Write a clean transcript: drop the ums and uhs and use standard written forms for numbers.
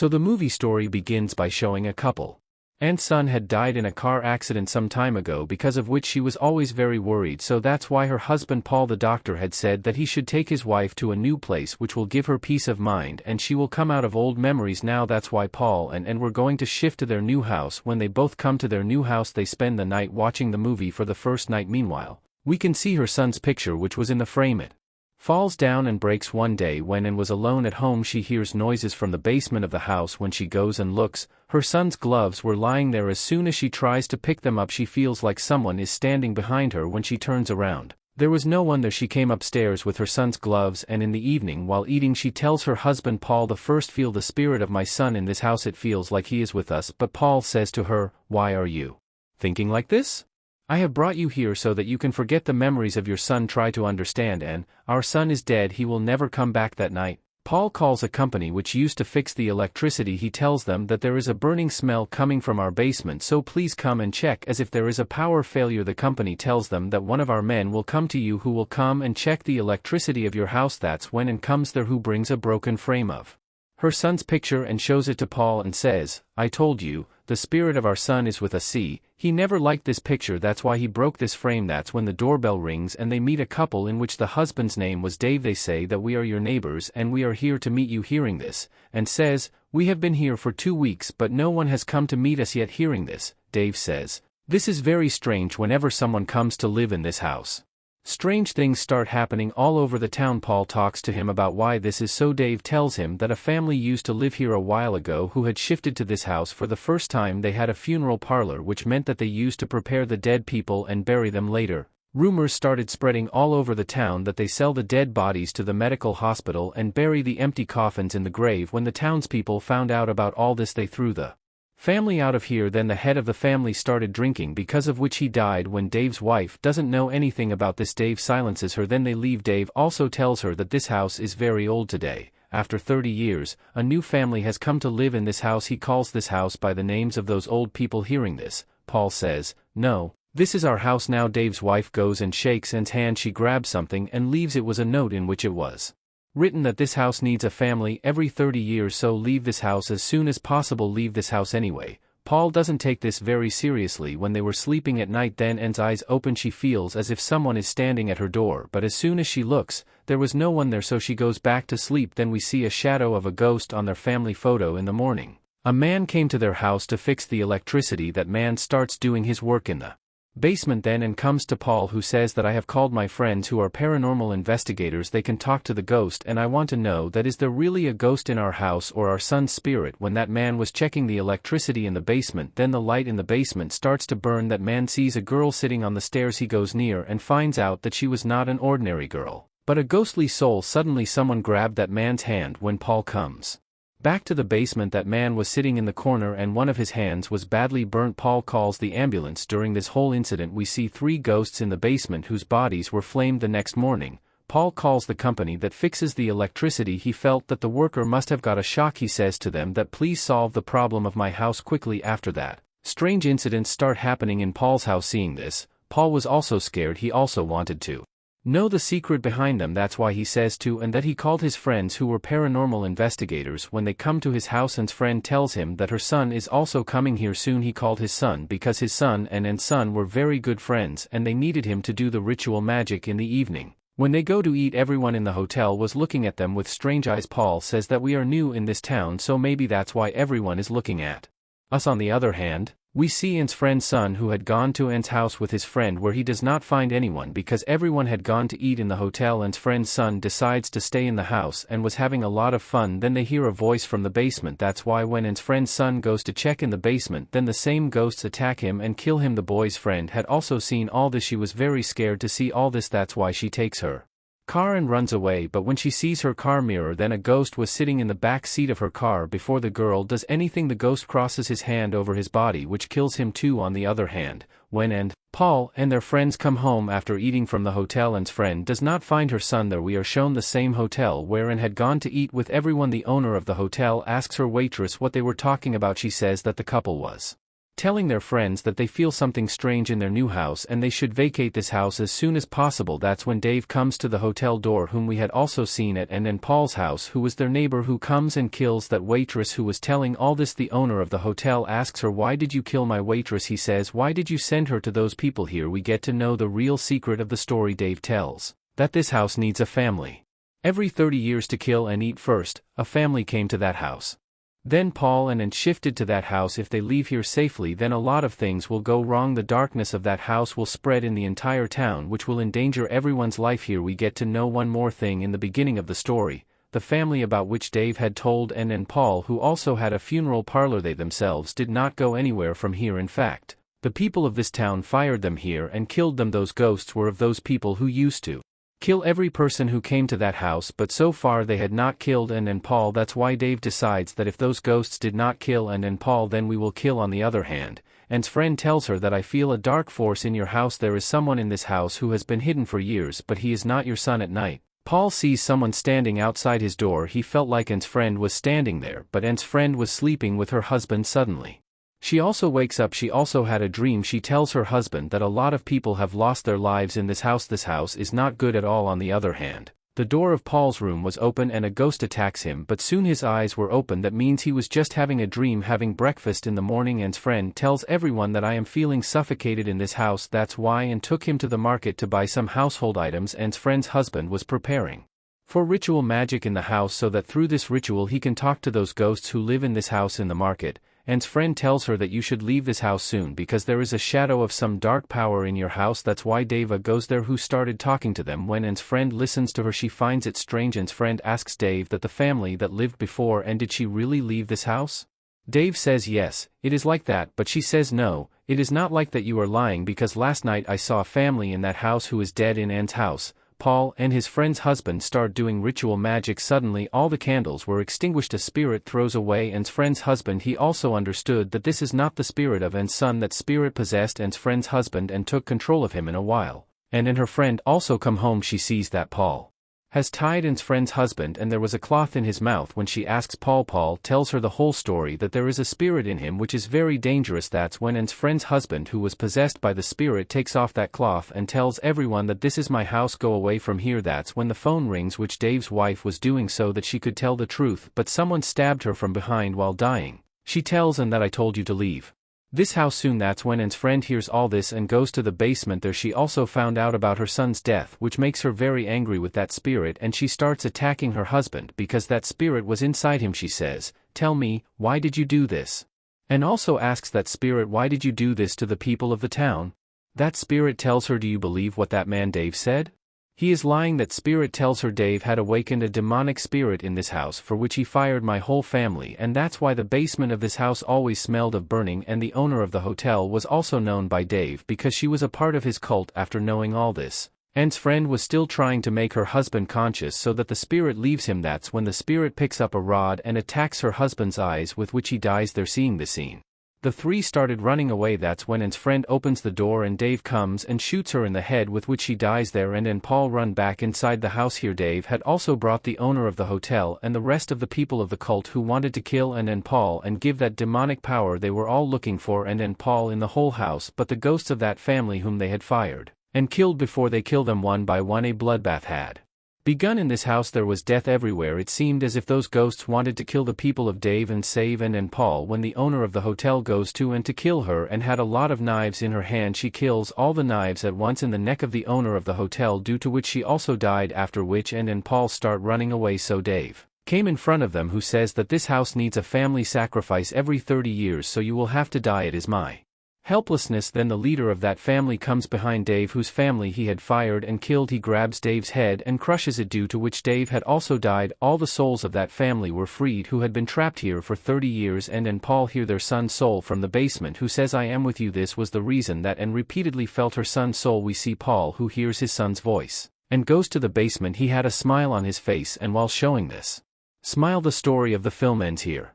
So the movie story begins by showing a couple. Anne's son had died in a car accident some time ago, because of which she was always very worried, so that's why her husband Paul the doctor had said that he should take his wife to a new place which will give her peace of mind and she will come out of old memories. Now that's why Paul and Anne were going to shift to their new house. When they both come to their new house, they spend the night watching the movie for the first night. Meanwhile, we can see her son's picture which was in the frame. It falls down and breaks one day. When Anne was alone at home, she hears noises from the basement of the house. When she goes and looks, her son's gloves were lying there. As soon as she tries to pick them up, she feels like someone is standing behind her. When she turns around, there was no one there. She came upstairs with her son's gloves, and in the evening while eating she tells her husband Paul, "The first feel the spirit of my son in this house. It feels like he is with us." But Paul says to her, "Why are you thinking like this? I have brought you here so that you can forget the memories of your son. Try to understand, Anne. Our son is dead. He will never come back." That night, Paul calls a company which used to fix the electricity. He tells them that there is a burning smell coming from our basement, so please come and check, as if there is a power failure. The company tells them that one of our men will come to you, who will come and check the electricity of your house. That's when Anne comes there, who brings a broken frame of her son's picture and shows it to Paul and says, "I told you, the spirit of our son is with us. See, he never liked this picture, that's why he broke this frame." That's when the doorbell rings and they meet a couple in which the husband's name was Dave. They say that we are your neighbors and we are here to meet you. Hearing this, and says, "We have been here for 2 weeks but no one has come to meet us yet." Hearing this, Dave says, "This is very strange. Whenever someone comes to live in this house, strange things start happening all over the town." Paul talks to him about why this is so. Dave tells him that a family used to live here a while ago who had shifted to this house for the first time. They had a funeral parlor, which meant that they used to prepare the dead people and bury them later. Rumors started spreading all over the town that they sell the dead bodies to the medical hospital and bury the empty coffins in the grave. When the townspeople found out about all this, they threw the family out of here. Then the head of the family started drinking, because of which he died. When Dave's wife doesn't know anything about this, Dave silences her. Then they leave. Dave also tells her that this house is very old today. After 30 years, a new family has come to live in this house. He calls this house by the names of those old people. Hearing this, Paul says, "No, this is our house now." Dave's wife goes and shakes Anne's hand. She grabs something and leaves. It was a note in which it was written that this house needs a family every 30 years, so leave this house as soon as possible. Leave this house anyway. Paul doesn't take this very seriously. When they were sleeping at night, then Anne's eyes open. She feels as if someone is standing at her door, but as soon as she looks, there was no one there, so she goes back to sleep. Then we see a shadow of a ghost on their family photo. In the morning, a man came to their house to fix the electricity. That man starts doing his work in the basement then and comes to Paul, who says that I have called my friends who are paranormal investigators. They can talk to the ghost, and I want to know that is there really a ghost in our house or our son's spirit. When that man was checking the electricity in the basement, then the light in the basement starts to burn. That man sees a girl sitting on the stairs. He goes near and finds out that she was not an ordinary girl, but a ghostly soul. Suddenly someone grabbed that man's hand. When Paul comes back to the basement, that man was sitting in the corner and one of his hands was badly burnt. Paul calls the ambulance. During this whole incident, we see 3 ghosts in the basement whose bodies were flamed. The next morning, Paul calls the company that fixes the electricity. He felt that the worker must have got a shock. He says to them that please solve the problem of my house quickly. After that, strange incidents start happening in Paul's house. Seeing this, Paul was also scared. He also wanted to know the secret behind them. That's why he says to and that he called his friends who were paranormal investigators. When they come to his house, Anne's friend tells him that her son is also coming here soon. He called his son because his son and Anne's son were very good friends and they needed him to do the ritual magic in the evening. When they go to eat, everyone in the hotel was looking at them with strange eyes. Paul says that we are new in this town, so maybe that's why everyone is looking at us. On the other hand, we see Anne's friend's son, who had gone to Anne's house with his friend, where he does not find anyone because everyone had gone to eat in the hotel. Anne's friend's son decides to stay in the house and was having a lot of fun. Then they hear a voice from the basement. That's why when Anne's friend's son goes to check in the basement, then the same ghosts attack him and kill him. The boy's friend had also seen all this. She was very scared to see all this. That's why she takes her car and runs away. But when she sees her car mirror, then a ghost was sitting in the back seat of her car. Before the girl does anything, the ghost crosses his hand over his body, which kills him too. On the other hand, when Anne, Paul and their friends come home after eating from the hotel, Anne's friend does not find her son there. We are shown the same hotel where Anne had gone to eat with everyone. The owner of the hotel asks her waitress what they were talking about. She says that the couple was telling their friends that they feel something strange in their new house and they should vacate this house as soon as possible. That's when Dave comes to the hotel door, whom we had also seen at and Paul's house, who was their neighbor, who comes and kills that waitress who was telling all this. The owner of the hotel asks her, "Why did you kill my waitress?" He says, "Why did you send her to those people?" Here we get to know the real secret of the story. Dave tells that this house needs a family. Every 30 years to kill and eat first, a family came to that house. Then Paul and shifted to that house. If they leave here safely, then a lot of things will go wrong. The darkness of that house will spread in the entire town, which will endanger everyone's life. Here we get to know one more thing in the beginning of the story. The family about which Dave had told and Paul, who also had a funeral parlor, they themselves did not go anywhere from here. In fact, the people of this town fired them here and killed them. Those ghosts were of those people who used to kill every person who came to that house, but so far they had not killed and Paul. That's why Dave decides that if those ghosts did not kill and Paul, then we will kill. On the other hand, Anne's friend tells her that I feel a dark force in your house. There is someone in this house who has been hidden for years, but he is not your son. At night, Paul sees someone standing outside his door. He felt like Anne's friend was standing there, but Anne's friend was sleeping with her husband. Suddenly, she also wakes up. She also had a dream. She tells her husband that a lot of people have lost their lives in this house. This house is not good at all. On the other hand, the door of Paul's room was open and a ghost attacks him, but soon his eyes were open. That means he was just having a dream, having breakfast in the morning. Anne's friend tells everyone that I am feeling suffocated in this house. That's why Anne took him to the market to buy some household items. Anne's friend's husband was preparing for ritual magic in the house so that through this ritual he can talk to those ghosts who live in this house in the market. Anne's friend tells her that you should leave this house soon because there is a shadow of some dark power in your house. That's why Dave goes there, who started talking to them. When Anne's friend listens to her, she finds it strange. Anne's friend asks Dave that the family that lived before, and did she really leave this house? Dave says yes, it is like that, but she says no, it is not like that. You are lying, because last night I saw a family in that house who is dead in Anne's house. Paul and his friend's husband start doing ritual magic. Suddenly all the candles were extinguished. A spirit throws away Anne's friend's husband. He also understood that this is not the spirit of Anne's son. That spirit possessed Anne's friend's husband and took control of him. In a while, Anne and her friend also come home. She sees that Paul has tied Anne's friend's husband and there was a cloth in his mouth. When she asks Paul, Paul tells her the whole story, that there is a spirit in him which is very dangerous. That's when Anne's friend's husband, who was possessed by the spirit, takes off that cloth and tells everyone that this is my house, go away from here. That's when the phone rings, which Dave's wife was doing so that she could tell the truth, but someone stabbed her from behind while dying. She tells Anne that I told you to leave this house soon. That's when Anne's friend hears all this and goes to the basement. There she also found out about her son's death, which makes her very angry with that spirit, and she starts attacking her husband because that spirit was inside him. She says, "Tell me, why did you do this?" And also asks that spirit, "Why did you do this to the people of the town?" That spirit tells her, "Do you believe what that man Dave said? He is lying." That spirit tells her, "Dave had awakened a demonic spirit in this house for which he fired my whole family, and that's why the basement of this house always smelled of burning." And the owner of the hotel was also known by Dave because she was a part of his cult. After knowing all this, Anne's friend was still trying to make her husband conscious so that the spirit leaves him. That's when the spirit picks up a rod and attacks her husband's eyes, with which he dies there. Seeing the scene, the three started running away. That's when Anne's friend opens the door and Dave comes and shoots her in the head, with which she dies there. And Paul run back inside the house. Here Dave had also brought the owner of the hotel and the rest of the people of the cult who wanted to kill Anne Paul and give that demonic power they were all looking for Anne Paul in the whole house, but the ghosts of that family whom they had fired and killed before they killed them one by one. A bloodbath had begun in this house. There was death everywhere. It seemed as if those ghosts wanted to kill the people of Dave and save Anne and Paul. When the owner of the hotel goes to and to kill her and had a lot of knives in her hand, she kills all the knives at once in the neck of the owner of the hotel, due to which she also died, after which Anne and Paul start running away. So Dave came in front of them, who says that this house needs a family sacrifice every 30 years, so you will have to die. It is my helplessness. Then the leader of that family comes behind Dave, whose family he had fired and killed. He grabs Dave's head and crushes it, due to which Dave had also died. All the souls of that family were freed who had been trapped here for 30 years. And Paul hear their son's soul from the basement, who says, "I am with you." This was the reason that Anne repeatedly felt her son's soul. We see Paul, who hears his son's voice and goes to the basement. He had a smile on his face, and while showing this smile, the story of the film ends here.